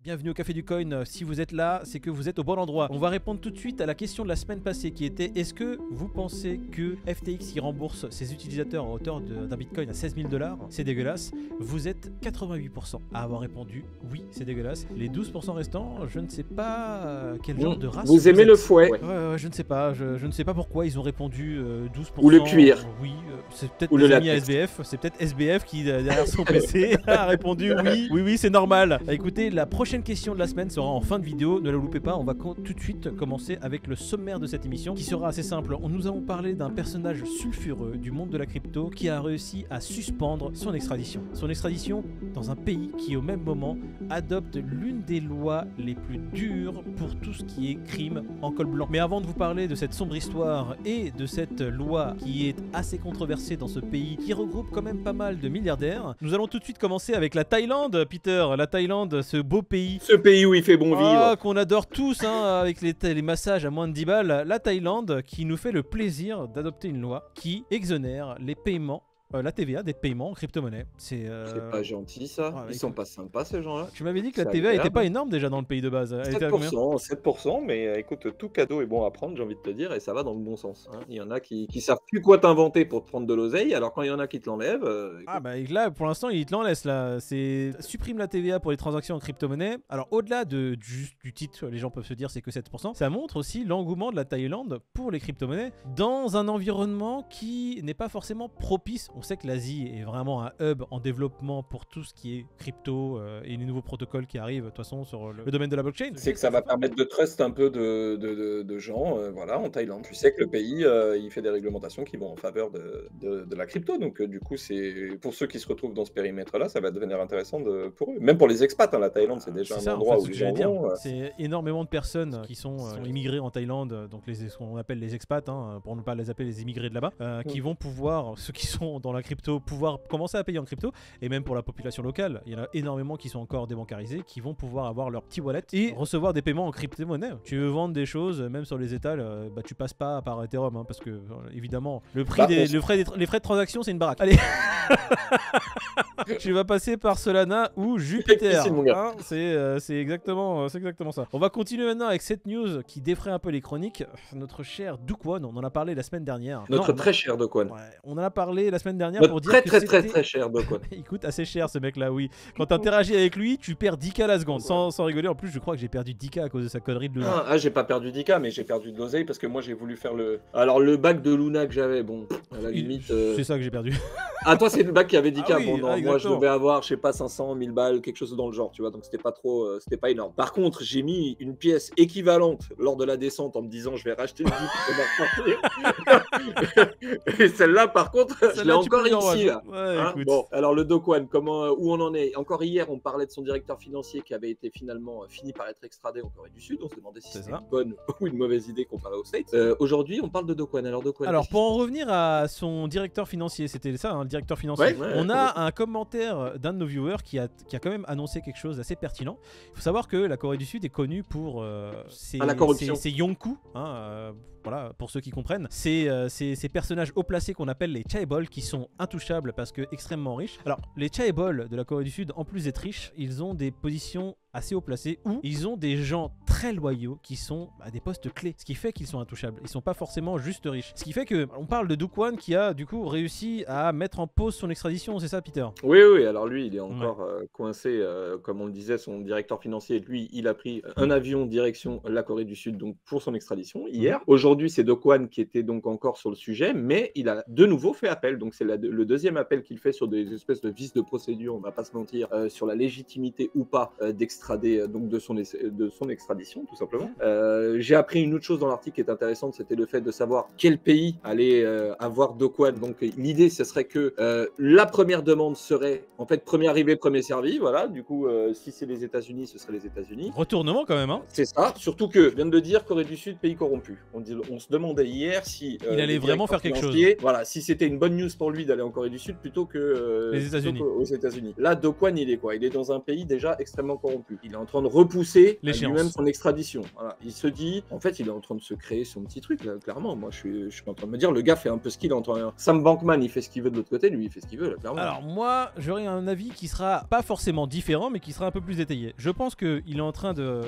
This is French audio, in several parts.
Bienvenue au Café du Coin, si vous êtes là, c'est que vous êtes au bon endroit. On va répondre tout de suite à la question de la semaine passée qui était: est-ce que vous pensez que FTX qui rembourse ses utilisateurs à hauteur d'un bitcoin à 16 000 $, c'est dégueulasse? Vous êtes 88% à avoir répondu oui, c'est dégueulasse. Les 12% restants, je ne sais pas quel genre de race vous aimez êtes. le fouet. Ouais, je ne sais pas, je ne sais pas pourquoi ils ont répondu 12%. Ou le cuir. Oui, c'est peut-être Ou des le amis à latex. SBF, c'est peut-être SBF qui derrière son PC a répondu oui, c'est normal. Écoutez, la prochaine question de la semaine sera en fin de vidéo, ne la loupez pas. On va tout de suite commencer avec le sommaire de cette émission qui sera assez simple. Nous allons parler d'un personnage sulfureux du monde de la crypto qui a réussi à suspendre son extradition. Son extradition dans un pays qui au même moment adopte l'une des lois les plus dures pour tout ce qui est crime en col blanc. Mais avant de vous parler de cette sombre histoire et de cette loi qui est assez controversée dans ce pays qui regroupe quand même pas mal de milliardaires, nous allons tout de suite commencer avec la Thaïlande, Peter. La Thaïlande, ce beau pays. Ce pays où il fait bon vivre. Qu'on adore tous, avec les massages à moins de 10 balles. La Thaïlande qui nous fait le plaisir d'adopter une loi qui exonère les paiements, la TVA des paiements en crypto-monnaie. C'est pas gentil ça. Ouais, Ils sont pas sympas ces gens-là. Tu m'avais dit que la C'est TVA était agréable. pas énorme déjà dans le pays de base. Elle était à combien ? 7%, mais écoute, tout cadeau est bon à prendre, j'ai envie de te dire, et ça va dans le bon sens. Hein. Il y en a qui savent plus quoi t'inventer pour te prendre de l'oseille, alors quand il y en a qui te l'enlèvent. Ah bah là pour l'instant il te l'en laisse là. C'est supprime la TVA pour les transactions en crypto-monnaie. Alors au-delà juste du titre, les gens peuvent se dire c'est que 7%. Ça montre aussi l'engouement de la Thaïlande pour les crypto-monnaies dans un environnement qui n'est pas forcément propice. On sait que l'Asie est vraiment un hub en développement pour tout ce qui est crypto et les nouveaux protocoles qui arrivent de toute façon sur le domaine de la blockchain. C'est que ça va permettre de trust un peu de gens voilà, en Thaïlande. Tu sais que le pays, il fait des réglementations qui vont en faveur de la crypto. Donc, du coup, c'est pour ceux qui se retrouvent dans ce périmètre-là, ça va devenir intéressant pour eux. Même pour les expats, hein, la Thaïlande, c'est déjà un endroit où les gens vont. C'est énormément de personnes qui sont immigrées en Thaïlande, donc ce qu'on appelle les expats, pour ne pas les appeler les immigrés de là-bas, qui vont pouvoir, ceux qui sont dans la crypto, pouvoir commencer à payer en crypto. Et même pour la population locale, il y en a énormément qui sont encore débancarisés, qui vont pouvoir avoir leur petit wallet et recevoir des paiements en crypto-monnaie. Tu veux vendre des choses, même sur les étals, tu passes pas par Ethereum, parce que évidemment le prix les frais de transaction c'est une baraque. Allez. Tu vas passer par Solana ou Jupiter. C'est exactement ça. On va continuer maintenant avec cette news qui défraie un peu les chroniques. Notre cher Do Kwon, on en a parlé la semaine dernière. Très cher Do Kwon. Ouais, on en a parlé la semaine dernière pour dire très cher Do Kwon. Il coûte assez cher ce mec là, oui. Quand t'interagis avec lui, tu perds 10K la seconde, sans rigoler. En plus, je crois que j'ai perdu 10K à cause de sa connerie de Luna. J'ai pas perdu 10K, mais j'ai perdu de l'oseille parce que moi j'ai voulu faire le bac de Luna que j'avais. Bon, à la limite. C'est ça que j'ai perdu. Ah, toi, c'est le bac qui avait 10K. Ah oui, bon, non, moi je devais avoir, je sais pas, 500, 1000 balles, quelque chose dans le genre, tu vois. Donc c'était pas trop, c'était pas énorme. Par contre, j'ai mis une pièce équivalente lors de la descente en me disant je vais racheter le bip. Et celle-là, par contre, je l'ai encore ici là. Ouais, bon, alors le Do Kwon, où on en est? Encore hier, on parlait de son directeur financier qui avait été finalement fini par être extradé en Corée du Sud. On se demandait si c'était une bonne ou une mauvaise idée comparé aux States. Aujourd'hui, on parle de Do Kwon. Alors Do Kwon. Alors pour en revenir à son directeur financier, c'était ça, le directeur financier. On a un commentaire d'un de nos viewers qui a quand même annoncé quelque chose d'assez pertinent. Il faut savoir que la Corée du Sud est connue pour ses yonkou, voilà, pour ceux qui comprennent, ces personnages haut placés qu'on appelle les chaebol, qui sont intouchables parce que extrêmement riches. Alors les chaebol de la Corée du Sud, en plus d'être riches, ils ont des positions assez haut placés où ils ont des gens très loyaux qui sont à des postes clés, ce qui fait qu'ils sont intouchables. Ils sont pas forcément juste riches, ce qui fait que on parle de Do Kwon qui a du coup réussi à mettre en pause son extradition, c'est ça Peter? Oui, alors lui il est encore coincé, comme on le disait, son directeur financier, lui il a pris un avion direction la Corée du Sud donc pour son extradition hier. Aujourd'hui c'est Do Kwon qui était donc encore sur le sujet, mais il a de nouveau fait appel, donc c'est le deuxième appel qu'il fait sur des espèces de vices de procédure, on va pas se mentir, sur la légitimité ou pas d'extrader donc de son extradition tout simplement. J'ai appris une autre chose dans l'article qui est intéressante, c'était le fait de savoir quel pays allait avoir Do Kwon. Donc l'idée ce serait que la première demande serait en fait premier arrivé premier servi, voilà. Du coup si c'est les États-Unis, ce serait les États-Unis. Retournement quand même, hein. C'est ça, surtout que vient de le dire, Corée du Sud, pays corrompu. On se demandait hier si il allait vraiment faire quelque chose. Voilà, si c'était une bonne news pour lui d'aller en Corée du Sud plutôt que les États-Unis. Aux États-Unis. Là, Do Kwon, il est quoi? Il est dans un pays déjà extrêmement corrompu. lui. Il est en train de repousser lui-même l'échéance. son extradition. Voilà. Il se dit, en fait, il est en train de se créer son petit truc, là, clairement. Moi, je suis en train de me dire, le gars fait un peu ce qu'il est en train de... Sam Bankman, il fait ce qu'il veut de l'autre côté, lui, il fait ce qu'il veut, là, clairement. Alors moi, j'aurais un avis qui sera pas forcément différent, mais qui sera un peu plus détaillé. Je pense qu'il est en train de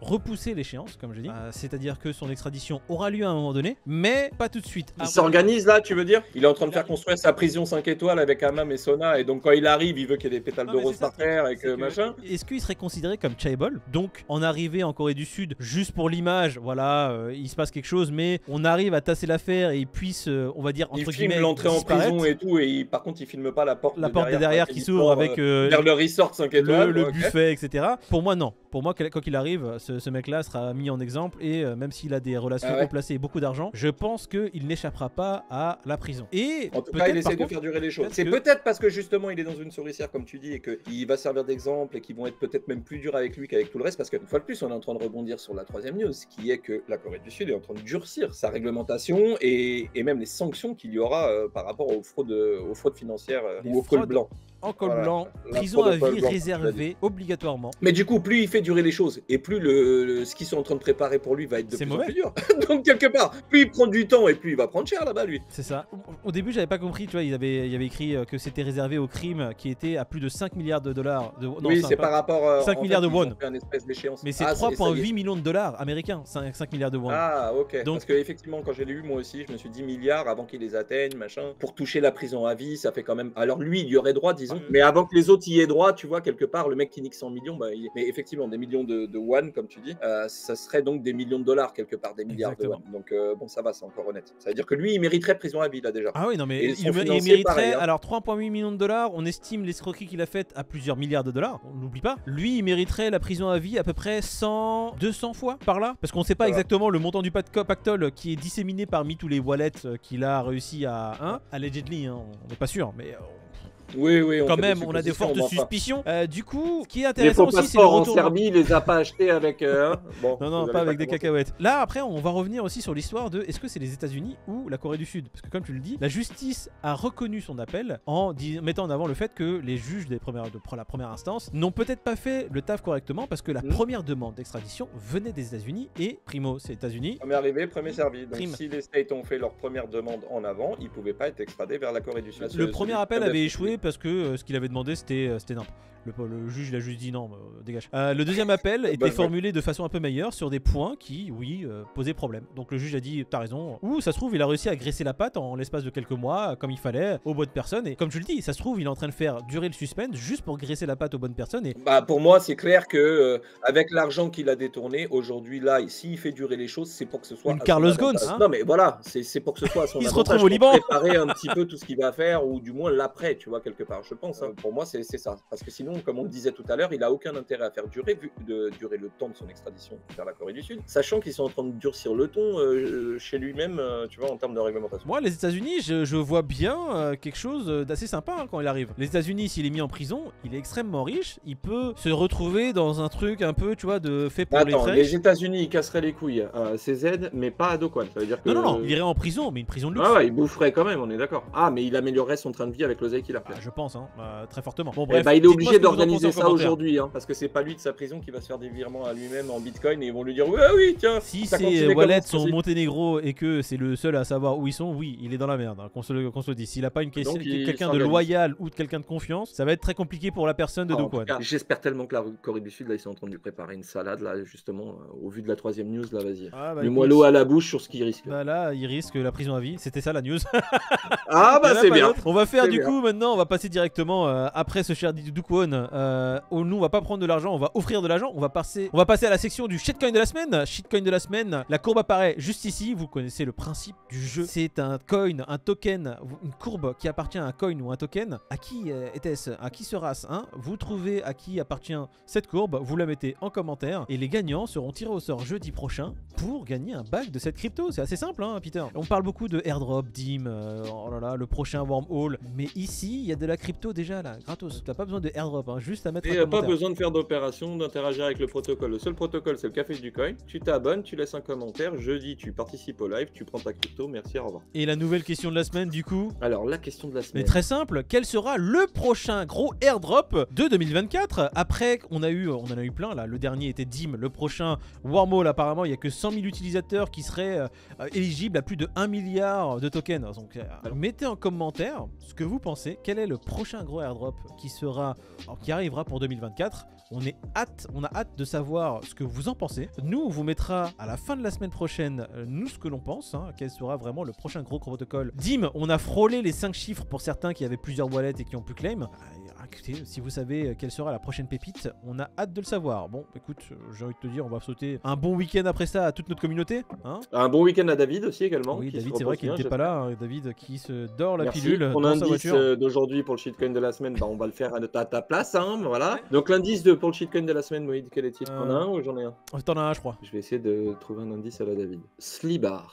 repousser l'échéance, comme je dis. C'est-à-dire que son extradition aura lieu à un moment donné, mais pas tout de suite. Il s'organise là, tu veux dire? Il est en train de faire construire sa prison 5 étoiles avec hammam et sauna, et donc quand il arrive, il veut qu'il y ait des pétales de rose par terre et que machin. Est-ce qu'il serait considéré comme chaebol? Donc en arrivée en Corée du Sud, juste pour l'image, voilà, il se passe quelque chose, mais on arrive à tasser l'affaire et il puisse, on va dire, entre il guillemets, filme l'entrée en prison et tout, et par contre il filme pas la porte de derrière qui s'ouvre avec vers le resort 5 étoiles, le buffet, etc. Pour moi, non. Pour moi, quoi qu'il arrive, ce mec-là sera mis en exemple, et même s'il a des relations haut placées et beaucoup d'argent, je pense qu'il n'échappera pas à la prison. Et en tout cas, il essaie de faire durer les choses. C'est peut-être parce que justement il est dans une souricière, comme tu dis, et qu'il va servir d'exemple et qu'ils vont être peut-être même plus durs avec lui qu'avec tout le reste, parce qu'une fois de plus, on est en train de rebondir sur la troisième news, qui est que la Corée du Sud est en train de durcir sa réglementation et même les sanctions qu'il y aura par rapport aux fraudes financières ou au col blanc. En col blanc, prison à vie réservée obligatoirement. Mais du coup, plus il fait durer les choses et plus ce qu'ils sont en train de préparer pour lui va être de plus en plus dur. Donc quelque part, plus il prend du temps et plus il va prendre cher là-bas lui. C'est ça. Au début, j'avais pas compris, tu vois, il y avait écrit que c'était réservé aux crimes qui étaient à plus de 5 milliards de dollars. Non, oui, c'est par rapport 5 milliards de won. Mais c'est 3,8 millions de dollars américains, 5 milliards de won. Ah, ok. Donc, parce que effectivement, quand j'ai lu moi aussi, je me suis dit milliards avant qu'ils les atteignent, machin. Pour toucher la prison à vie, ça fait quand même. Alors lui, il y aurait droit, disons. Mais avant que les autres y aient droit, tu vois, quelque part, le mec qui nique 100 millions, bah, mais effectivement, des millions de won, comme tu dis, ça serait donc des millions de dollars, quelque part, des milliards de won. Donc, bon, ça va, c'est encore honnête. Ça veut dire que lui, il mériterait prison à vie, là, déjà. Ah oui, non, mais il mériterait, pareil, hein. Alors, 3,8 millions de dollars, on estime l'escroquerie qu'il a faite à plusieurs milliards de dollars, on n'oublie pas. Lui, il mériterait la prison à vie à peu près 200 fois par là, parce qu'on ne sait pas exactement le montant du pactole qui est disséminé parmi tous les wallets qu'il a réussi à... allegedly, hein, on n'est pas sûr, mais... Oui, quand même, on a des fortes suspicions. Du coup, ce qui est intéressant aussi, c'est le retour. En Serbie, il les a pas achetés avec. Bon, non, pas avec des cacahuètes. Là, après, on va revenir aussi sur l'histoire de est-ce que c'est les États-Unis ou la Corée du Sud? Parce que, comme tu le dis, la justice a reconnu son appel en mettant en avant le fait que les juges de la première instance n'ont peut-être pas fait le taf correctement parce que la première demande d'extradition venait des États-Unis et primo, c'est États-Unis. Premier arrivé, premier servi. Donc, si les States ont fait leur première demande en avant, ils pouvaient pas être extradés vers la Corée du Sud. Le premier appel avait échoué parce que ce qu'il avait demandé c'était nimp. Le juge il a juste dit non, dégage. Le deuxième appel était formulé de façon un peu meilleure sur des points qui, oui, posaient problème. Donc le juge a dit t'as raison. Ou ça se trouve il a réussi à graisser la patte en l'espace de quelques mois comme il fallait aux bonnes personnes. Et comme tu le dis, ça se trouve il est en train de faire durer le suspense juste pour graisser la patte aux bonnes personnes. Et... Bah pour moi c'est clair que avec l'argent qu'il a détourné aujourd'hui là, s'il fait durer les choses, c'est pour que ce soit une Carlos Ghosn. Hein, non mais voilà, c'est pour que ce soit à son il se retrouve au Liban. Préparer un petit peu tout ce qu'il va faire ou du moins l'après, tu vois quelque part. Je pense. Hein. Pour moi c'est ça. Parce que sinon, comme on le disait tout à l'heure, il n'a aucun intérêt à faire durer le temps de son extradition vers la Corée du Sud, sachant qu'ils sont en train de durcir le ton chez lui-même, tu vois, en termes de réglementation. Moi, les États-Unis, je vois bien quelque chose d'assez sympa hein, quand il arrive. Les États-Unis, s'il est mis en prison, il est extrêmement riche, il peut se retrouver dans un truc un peu, tu vois, de fait pour les très riches. Les États-Unis, ils casseraient les couilles à CZ, mais pas à Do Kwon. Ça veut dire que non, il irait en prison, mais une prison de luxe. Ah ouais, il boufferait quand même, on est d'accord. Ah, mais il améliorerait son train de vie avec l'oseille qu'il a fait. Je pense, hein, très fortement. Bon, bref, il est obligé d'organiser ça aujourd'hui, hein, parce que c'est pas lui de sa prison qui va se faire des virements à lui-même en bitcoin et ils vont lui dire oui, tiens. Si ses wallets sont Monténégro et que c'est le seul à savoir où ils sont, oui, il est dans la merde, hein, qu'on se le dise. S'il a pas quelqu'un de loyal ou de quelqu'un de confiance, ça va être très compliqué pour la personne de Do Kwon. J'espère tellement que la Corée du Sud, là, ils sont en train de lui préparer une salade, là, justement, au vu de la troisième news, là, vas-y. Mets-moi l'eau à la bouche sur ce qu'il risque. Bah là, il risque la prison à vie. C'était ça la news. Ah bah c'est bien. On va faire du coup maintenant, on va passer directement après ce cher Do Kwon. Nous, on va pas prendre de l'argent, on va offrir de l'argent. On va passer à la section du shitcoin de la semaine. Shitcoin de la semaine. La courbe apparaît juste ici. Vous connaissez le principe du jeu. C'est un coin, un token, une courbe qui appartient à un coin ou un token. À qui était-ce? À qui sera-ce hein? Vous trouvez à qui appartient cette courbe, vous la mettez en commentaire et les gagnants seront tirés au sort jeudi prochain pour gagner un bac de cette crypto. C'est assez simple, hein, Peter. On parle beaucoup de airdrop, dim, oh là là, le prochain wormhole. Mais ici, il y a de la crypto déjà là, gratos. T'as pas besoin de airdrop. airdrop, hein, juste à mettre un Et pas commentaire. besoin de faire d'opération, d'interagir avec le protocole. Le seul protocole, c'est le café du coin. Tu t'abonnes, tu laisses un commentaire. Jeudi, tu participes au live, tu prends ta crypto. Merci, au revoir. Et la nouvelle question de la semaine, du coup? Alors, la question de la Mais semaine. très simple, quel sera le prochain gros airdrop de 2024? Après, on en a eu plein là. Le dernier était Dim, le prochain Wormhole. Apparemment, il n'y a que 100 000 utilisateurs qui seraient éligibles à plus de 1 milliard de tokens. Donc, mettez en commentaire ce que vous pensez. Quel est le prochain gros airdrop qui arrivera pour 2024? On a hâte de savoir ce que vous en pensez. Nous, on vous mettra à la fin de la semaine prochaine, nous, ce que l'on pense, hein, quel sera vraiment le prochain gros protocole. Dim, on a frôlé les 5 chiffres pour certains qui avaient plusieurs wallets et qui ont pu claim. Écoutez, si vous savez quelle sera la prochaine pépite, on a hâte de le savoir. Bon, écoute, j'ai envie de te dire, on va sauter un bon week-end après ça à toute notre communauté. Hein, un bon week-end à David aussi également. oui, David, c'est vrai qu'il n'était pas là. Hein, David qui se dort la Merci. pilule Ton dans sa indice voiture. d'aujourd'hui pour le shitcoin de la semaine, bah, on va le faire à ta place. Hein, voilà. Donc l'indice pour le shitcoin de la semaine, Moïd, quel est-il? T'en as un ou j'en ai un? T'en as un, je crois. Je vais essayer de trouver un indice à la David. Slibar.